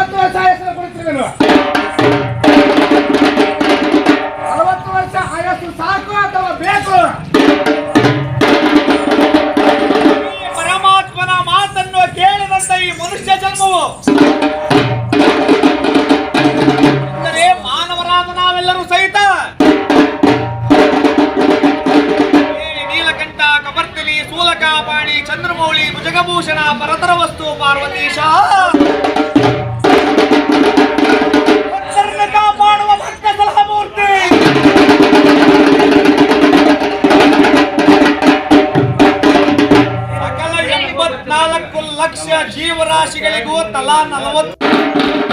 40 ವರ್ಷ ಆಯಸ್ಸನ್ನು ಕೊಡುತ್ತಿರುವೆನು. 60 ವರ್ಷ ಆಯಸ್ಸು ಸಾಕು ಅಥವಾ ಬೇಕು? ಪರಮಾತ್ಮನ ಮಾತನ್ನು ಕೇಳಿದಂತ ಈ ಮನುಷ್ಯ ಜನ್ಮವು ಅಂದರೆ ಮಾನವರಾದ ನಾವೆಲ್ಲರೂ ಸಹಿತ ನೀಲಕಂಠ, ಕಪರ್ತಿಲಿ, ಸೂಲಕ, ಪಾಣಿ, ಚಂದ್ರಮೌಳಿ, ಭುಜಗಭೂಷಣ, ಪರತರ ವಸ್ತು, ಪಾರ್ವತೀಶ ಕಾಪಾಡುವ ಭಕ್ತ ಸಲಹಮೂರ್ತಿ ಸಕಲ 84 ಲಕ್ಷ ಜೀವರಾಶಿಗಳಿಗೂ ತಲಾ 40